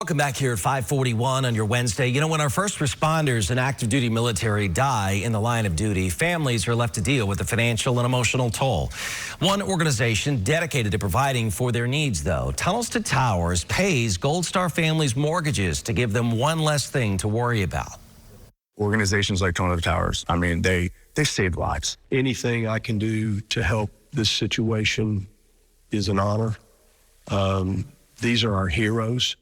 Welcome back here at 541 on your Wednesday. You know, when our first responders and active duty military die in the line of duty, families are left to deal with the financial and emotional toll. One organization dedicated to providing for their needs, though, Tunnels to Towers, pays Gold Star families mortgages to give them one less thing to worry about. Organizations like Tunnels to Towers, I mean, they saved lives. Anything I can do to help this situation is an honor. These are our heroes.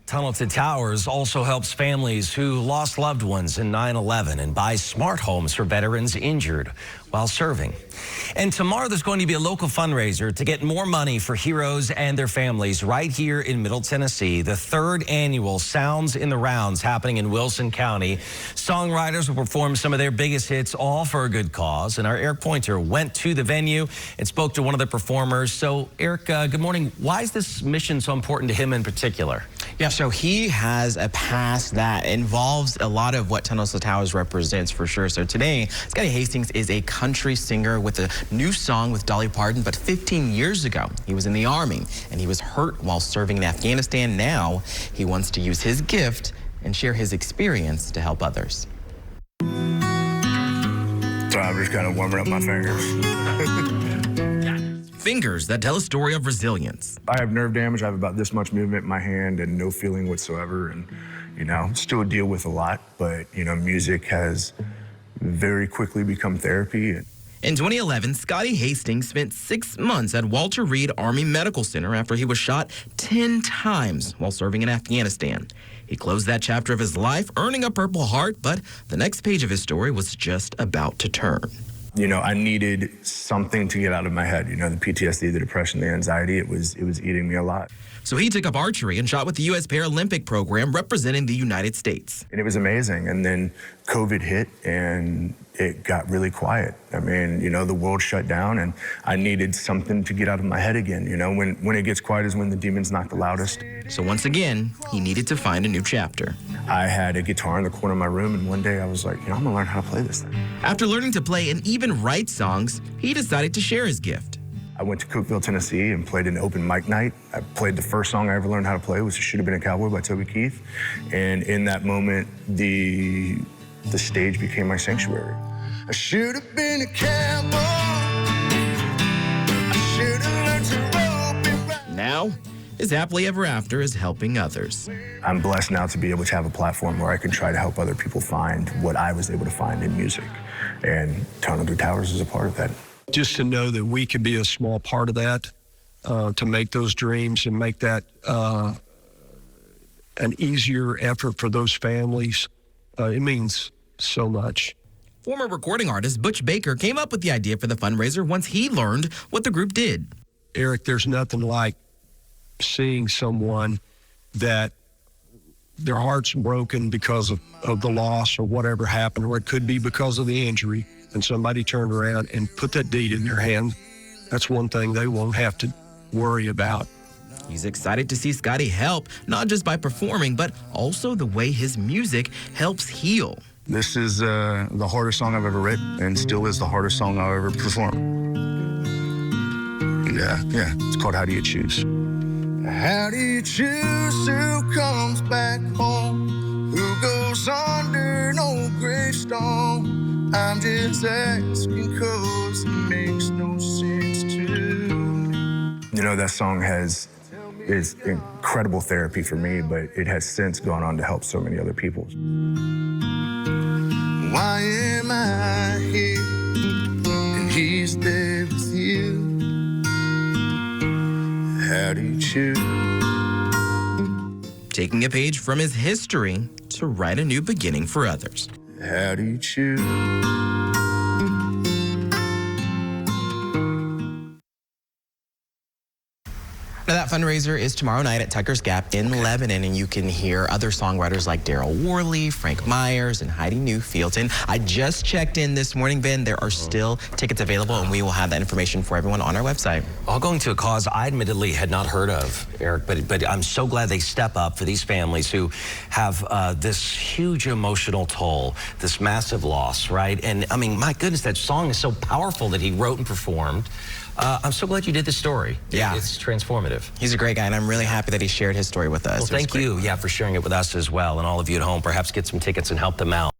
Tunnels to Towers also helps families who lost loved ones in 9/11 and buys smart homes for veterans injured while serving. And tomorrow there's going to be a local fundraiser to get more money for heroes and their families right here in Middle Tennessee. The third annual Sounds in the Rounds happening in Wilson County. Songwriters will perform some of their biggest hits, all for a good cause. And our Eric Pointer went to the venue and spoke to one of the performers. So Eric, good morning. Why is this mission so important to him in particular? Yeah, so he has a past that involves a lot of what Tunnels to Towers represents for sure. So today, Scotty Hastings is a country singer with a new song with Dolly Parton, but 15 years ago, he was in the Army and he was hurt while serving in Afghanistan. Now, he wants to use his gift and share his experience to help others. So I'm just kind of warming up my fingers. Fingers that tell a story of resilience. I have nerve damage. I have about this much movement in my hand and no feeling whatsoever. And, you know, still deal with a lot. But, you know, music has very quickly become therapy. In 2011, Scotty Hastings spent 6 months at Walter Reed Army Medical Center after he was shot 10 times while serving in Afghanistan. He closed that chapter of his life, earning a Purple Heart, but the next page of his story was just about to turn. You know, I needed something to get out of my head. You know, the PTSD, the depression, the anxiety, it was eating me alive. So he took up archery and shot with the U.S. Paralympic program representing the United States. And it was amazing. And then COVID hit and it got really quiet. I mean, you know, the world shut down and I needed something to get out of my head again. You know, when it gets quiet is when the demons knock the loudest. So once again, he needed to find a new chapter. I had a guitar in the corner of my room, and one day I was like, you know, I'm gonna learn how to play this thing. After learning to play and even write songs, he decided to share his gift. I went to Cookeville, Tennessee, and played an open mic night. I played the first song I ever learned how to play, which Should Have Been a Cowboy by Toby Keith. And in that moment, the stage became my sanctuary. I should have been a cowboy. I should have learned to rope and ride. Now, his happily ever after is helping others. I'm blessed now to be able to have a platform where I can try to help other people find what I was able to find in music. And Tunnels to Towers is a part of that. Just to know that we could be a small part of that, to make those dreams and make that an easier effort for those families, it means so much. Former recording artist Butch Baker came up with the idea for the fundraiser once he learned what the group did. Eric, there's nothing like seeing someone that their heart's broken because of the loss or whatever happened, or it could be because of the injury, and somebody turned around and put that deed in their hand. That's one thing they won't have to worry about. He's excited to see Scotty help, not just by performing, but also the way his music helps heal. This is the hardest song I've ever written, and still is the hardest song I'll ever perform. Yeah, it's called How Do You Choose? How do you choose who comes back home? Who goes under no gravestone? I'm just asking 'cause it makes no sense to me. You know, that song is incredible therapy for me, but it has since gone on to help so many other people. Why am I here and he's there with you? How do you choose? Taking a page from his history to write a new beginning for others. How do you choose? Now, that fundraiser is tomorrow night at Tucker's Gap in Lebanon, and you can hear other songwriters like Daryl Worley, Frank Myers, and Heidi Newfield. And I just checked in this morning, Ben. There are still tickets available, and we will have that information for everyone on our website. All going to a cause I admittedly had not heard of, Eric, but I'm so glad they step up for these families who have this huge emotional toll, this massive loss, right? And I mean, my goodness, that song is so powerful that he wrote and performed. I'm so glad you did this story. Yeah. It's transformative. He's a great guy, and I'm really happy that he shared his story with us. Well, thank you, for sharing it with us as well. And all of you at home, perhaps get some tickets and help them out.